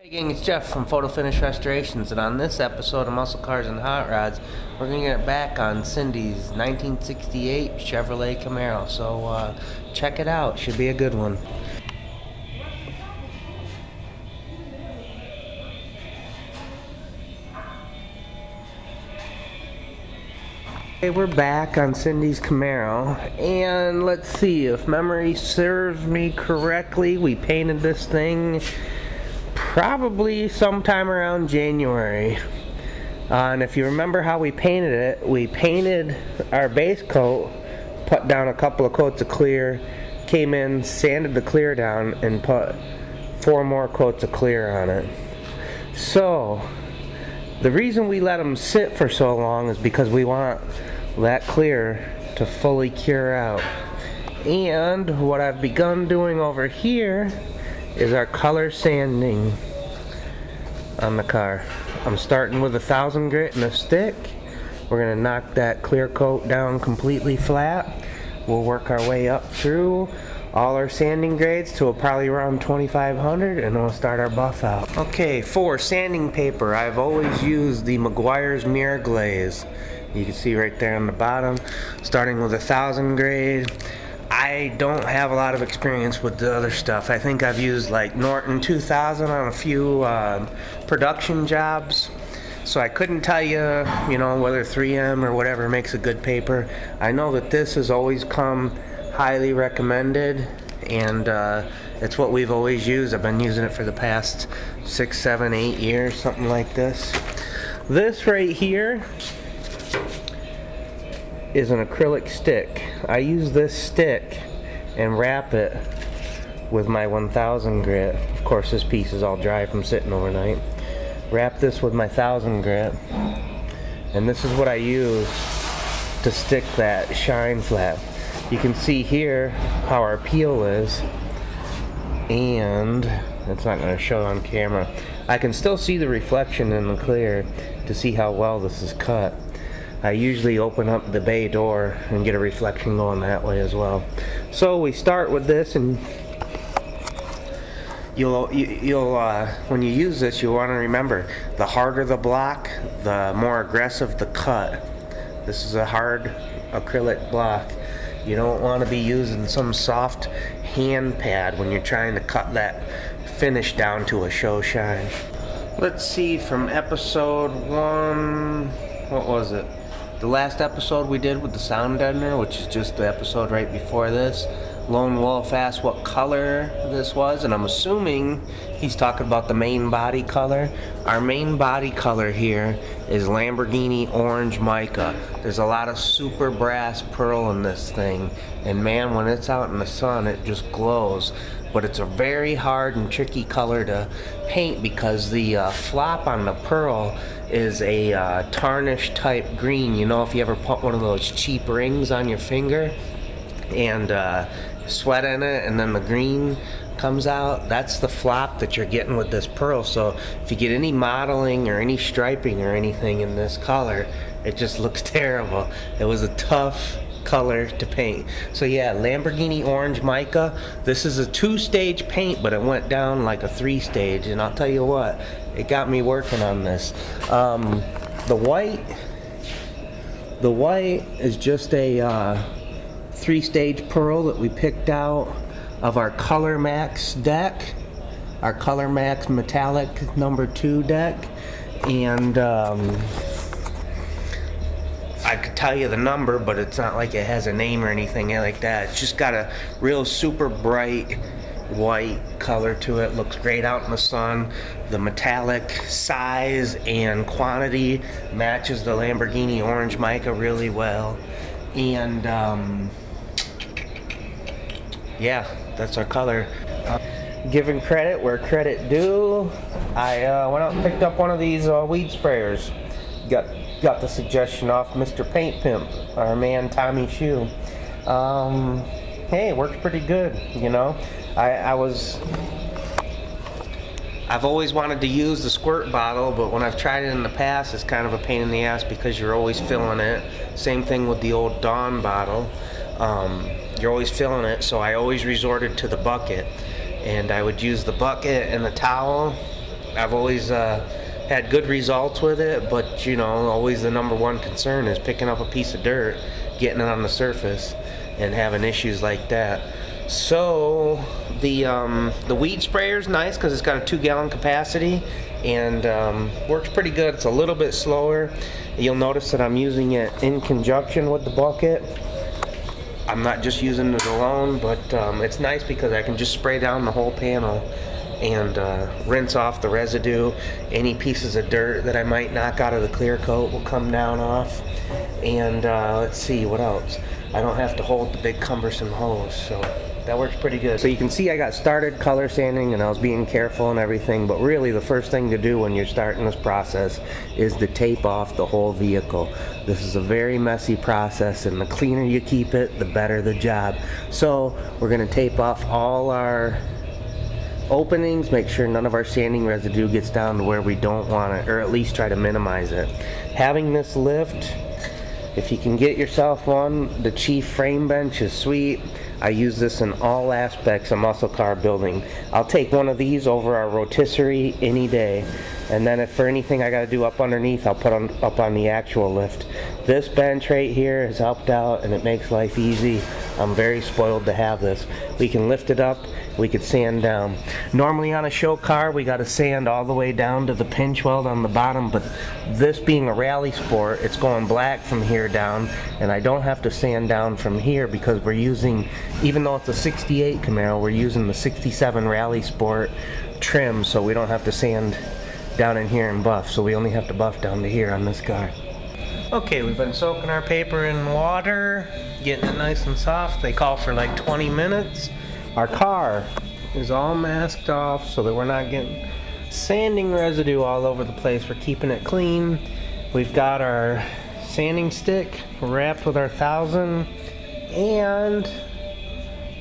Hey gang, it's Jeff from Photo Finish Restorations, and on this episode of Muscle Cars and Hot Rods, we're going to get back on Cindy's 1968 Chevrolet Camaro. So check it out, should be a good one. Okay, we're back on Cindy's Camaro, and let's see, if memory serves me correctly, we painted this thing probably sometime around January. And if you remember how we painted it, we painted our base coat, put down a couple of coats of clear, came in, sanded the clear down, and put 4 more coats of clear on it. So, the reason we let them sit for so long is because we want that clear to fully cure out. And what I've begun doing over here is our color sanding on the car. I'm starting with 1000 grit and a stick. We're going to knock that clear coat down completely flat. We'll work our way up through all our sanding grades to probably around 2500, and we'll start our buff out. Okay, for sanding paper, I've always used the Meguiar's Mirror Glaze. You can see right there on the bottom, starting with 1000 grade. I don't have a lot of experience with the other stuff. I think I've used like Norton 2000 on a few production jobs. So I couldn't tell you, whether 3M or whatever makes a good paper. I know that this has always come highly recommended, and it's what we've always used. I've been using it for the past 6, 7, 8 years, something like this. This right here is an acrylic stick. I use this stick and wrap it with my 1000 grit. Of course, this piece is all dry from sitting overnight. Wrap this with my 1000 grit, and this is what I use to stick that shine flap. You can see here how our peel is, and it's not going to show on camera. I can still see the reflection in the clear to see how well this is cut. I usually open up the bay door and get a reflection going that way as well. So we start with this, and you'll when you use this, you'll want to remember, the harder the block, the more aggressive the cut. This is a hard acrylic block. You don't want to be using some soft hand pad when you're trying to cut that finish down to a show shine. Let's see, from episode 1, what was it? The last episode we did with the sound deadener, which is just the episode right before this, Lone Wolf asked what color this was, and I'm assuming he's talking about the main body color. Our main body color here is Lamborghini Orange Mica. There's a lot of super brass pearl in this thing, and man, when it's out in the sun, it just glows. But it's a very hard and tricky color to paint because the flop on the pearl is a tarnish type green. You know, if you ever put one of those cheap rings on your finger and sweat in it and then the green comes out, that's the flop that you're getting with this pearl. So if you get any modeling or any striping or anything in this color, it just looks terrible. It was a tough color to paint. So yeah, Lamborghini Orange Mica. This is a 2-stage paint, but it went down like a 3-stage, and I'll tell you what, it got me working on this. The white is just a 3-stage pearl that we picked out of our Color Max deck, our Color Max Metallic number 2 deck, and I could tell you the number, but it's not like it has a name or anything like that. It's just got a real super bright white color to it. Looks great out in the sun. The metallic size and quantity matches the Lamborghini Orange Mica really well. And yeah, that's our color. Giving credit where credit due, I went out and picked up one of these weed sprayers. Got the suggestion off Mr. Paint Pimp, our man Tommy Shoe. Hey, it works pretty good, you know. I've always wanted to use the squirt bottle, but when I've tried it in the past, it's kind of a pain in the ass because you're always filling it. Same thing with the old Dawn bottle. You're always filling it, so I always resorted to the bucket. And I would use the bucket and the towel I've always had good results with it, but you know, always the number one concern is picking up a piece of dirt, getting it on the surface, and having issues like that. So the weed sprayer is nice because it's got a 2-gallon capacity and works pretty good. It's a little bit slower. You'll notice that I'm using it in conjunction with the bucket. I'm not just using it alone, but it's nice because I can just spray down the whole panel and rinse off the residue. Any pieces of dirt that I might knock out of the clear coat will come down off. And let's see, what else? I don't have to hold the big cumbersome hose, so that works pretty good. So you can see I got started color sanding and I was being careful and everything, but really the first thing to do when you're starting this process is to tape off the whole vehicle. This is a very messy process, and the cleaner you keep it, the better the job. So we're going to tape off all our openings, make sure none of our sanding residue gets down to where we don't want it, or at least try to minimize it. Having this lift, if you can get yourself one, the Chief frame bench is sweet. I use this in all aspects of muscle car building. I'll take one of these over our rotisserie any day. And then if for anything I got to do up underneath, I'll put up on the actual lift. This bench right here has helped out and it makes life easy. I'm very spoiled to have this. We can lift it up, we could sand down. Normally on a show car we got to sand all the way down to the pinch weld on the bottom, but this being a rally sport, it's going black from here down, and I don't have to sand down from here because we're using, even though it's a 68 Camaro, we're using the 67 Rally Sport trim, so we don't have to sand down in here and buff, so we only have to buff down to here on this car. Okay, we've been soaking our paper in water, getting it nice and soft. They call for like 20 minutes. Our car is all masked off so that we're not getting sanding residue all over the place. We're keeping it clean. We've got our sanding stick wrapped with our 1000, and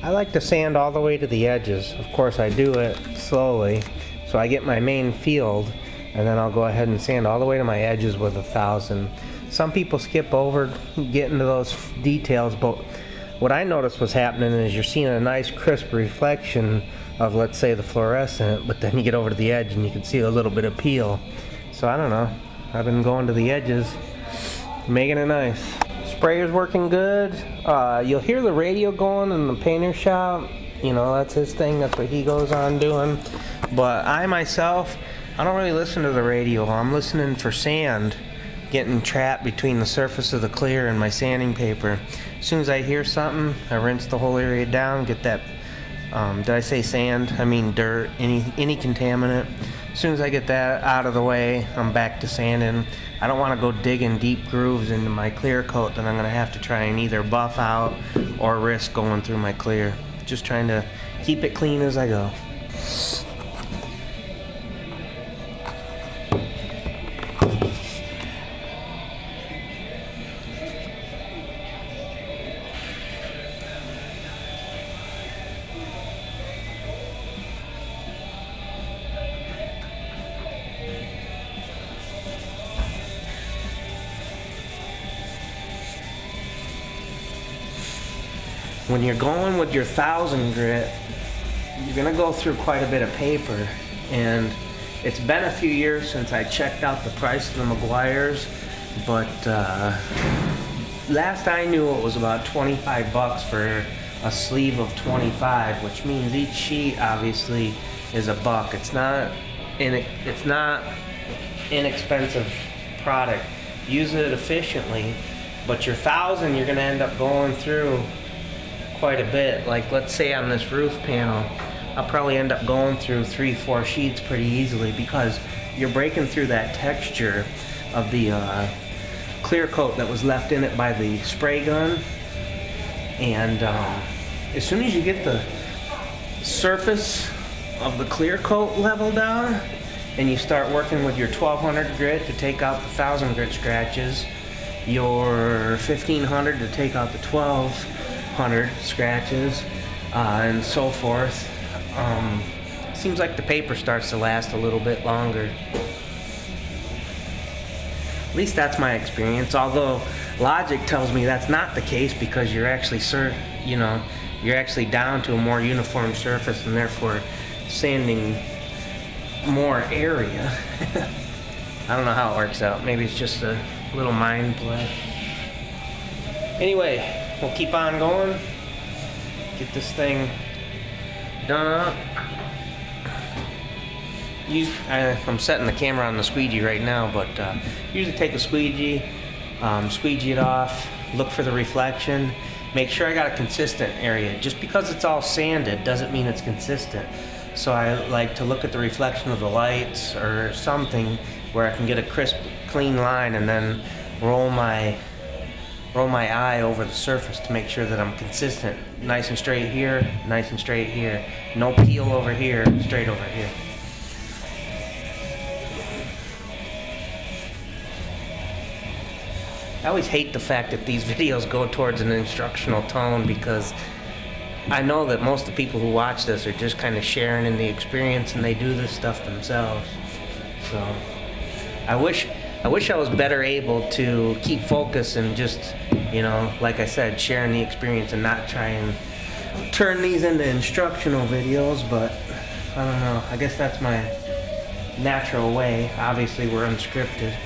I like to sand all the way to the edges. Of course I do it slowly, so I get my main field and then I'll go ahead and sand all the way to my edges with 1000. Some people skip over getting to those details, but what I noticed was happening is you're seeing a nice crisp reflection of, let's say, the fluorescent, but then you get over to the edge and you can see a little bit of peel. So I don't know, I've been going to the edges, making it nice. Sprayer's working good. You'll hear the radio going in the painter shop. You know, that's his thing, that's what he goes on doing. But I myself, I don't really listen to the radio. I'm listening for sand getting trapped between the surface of the clear and my sanding paper. As soon as I hear something, I rinse the whole area down, get that, did I say sand? I mean dirt, any contaminant. As soon as I get that out of the way, I'm back to sanding. I don't want to go digging deep grooves into my clear coat that I'm going to have to try and either buff out or risk going through my clear. Just trying to keep it clean as I go. When you're going with your 1000 grit, you're gonna go through quite a bit of paper, and it's been a few years since I checked out the price of the Meguiar's, but last I knew it was about 25 bucks for a sleeve of 25, which means each sheet obviously is $1. It's not inexpensive product. Use it efficiently, but your 1000 you're gonna end up going through quite a bit. Like, let's say on this roof panel, I'll probably end up going through 3-4 sheets pretty easily because you're breaking through that texture of the clear coat that was left in it by the spray gun. And as soon as you get the surface of the clear coat level down and you start working with your 1200 grit to take out the 1000 grit scratches, your 1500 to take out the 1200 scratches, and so forth, seems like the paper starts to last a little bit longer. At least that's my experience, although logic tells me that's not the case because you're actually you're actually down to a more uniform surface, and therefore sanding more area. I don't know how it works out. Maybe it's just a little mind play. Anyway, we'll keep on going. Get this thing done up. I'm setting the camera on the squeegee right now, but usually take a squeegee, squeegee it off, look for the reflection, make sure I got a consistent area. Just because it's all sanded doesn't mean it's consistent. So I like to look at the reflection of the lights or something where I can get a crisp, clean line, and then roll my eye over the surface to make sure that I'm consistent. Nice and straight here, nice and straight here. No peel over here, straight over here. I always hate the fact that these videos go towards an instructional tone, because I know that most of the people who watch this are just kind of sharing in the experience, and they do this stuff themselves. So I wish I was better able to keep focus and just, you know, like I said, sharing the experience and not try and turn these into instructional videos, but I don't know. I guess that's my natural way. Obviously, we're unscripted.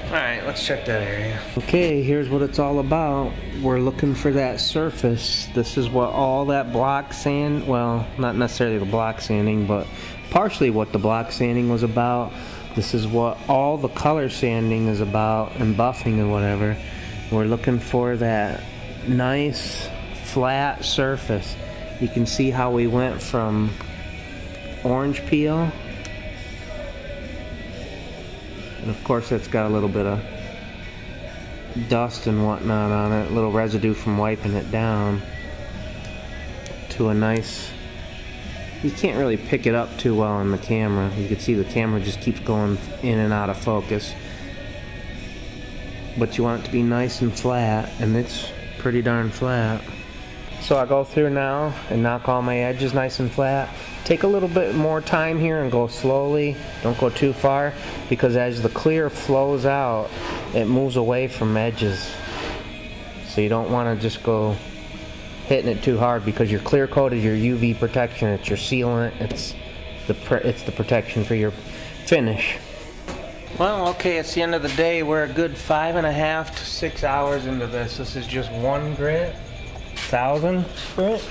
Alright, let's check that area. Okay, here's what it's all about. We're looking for that surface. This is what all that block sand, well, not necessarily the block sanding, but partially what the block sanding was about. This is what all the color sanding is about, and buffing and whatever. We're looking for that nice flat surface. You can see how we went from orange peel, and of course it's got a little bit of dust and whatnot on it, a little residue from wiping it down, to a nice, you can't really pick it up too well in the camera. You can see the camera just keeps going in and out of focus, but you want it to be nice and flat, and it's pretty darn flat. So I go through now and knock all my edges nice and flat. Take a little bit more time here and go slowly. Don't go too far, because as the clear flows out, it moves away from edges. So you don't want to just go hitting it too hard, because your clear coat is your UV protection. It's your sealant. It's the protection for your finish. Well, okay, it's the end of the day. We're a good 5.5 to 6 hours into this. This is just one grit, 1,000 grit.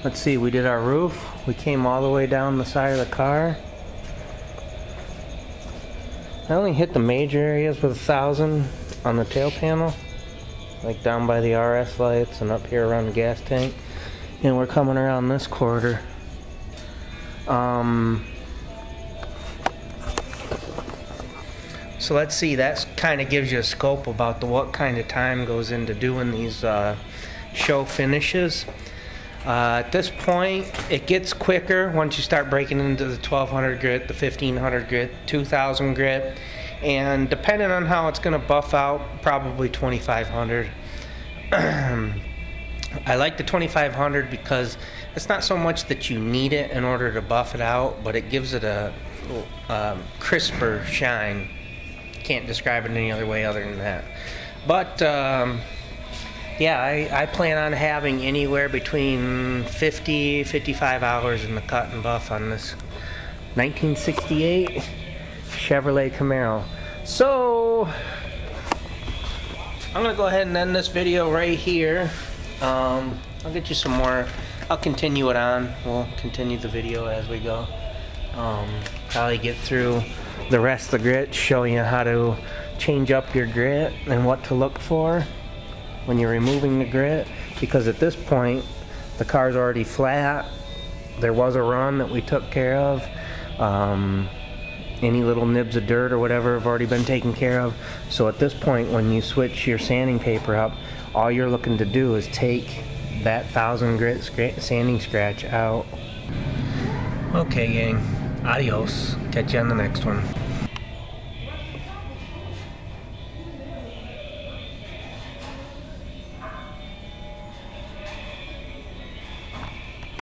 Let's see, we did our roof. We came all the way down the side of the car. I only hit the major areas with 1,000 on the tail panel, like down by the RS lights and up here around the gas tank. And we're coming around this quarter. So let's see, that kind of gives you a scope about what kind of time goes into doing these show finishes. At this point, it gets quicker once you start breaking into the 1,200 grit, the 1,500 grit, 2,000 grit, and depending on how it's going to buff out, probably 2,500. I like the 2,500 because it's not so much that you need it in order to buff it out, but it gives it a crisper shine. Can't describe it any other way other than that. But yeah, I plan on having anywhere between 55 hours in the cut and buff on this 1968 Chevrolet Camaro. So I'm gonna go ahead and end this video right here. I'll get you some more. I'll continue it on. We'll continue the video as we go. Probably get through the rest of the grit, show you how to change up your grit and what to look for when you're removing the grit, because at this point the car's already flat. There was a run that we took care of. Any little nibs of dirt or whatever have already been taken care of. So at this point, when you switch your sanding paper up, all you're looking to do is take that 1,000 grit sanding scratch out. Okay gang, adios. Catch you on the next one.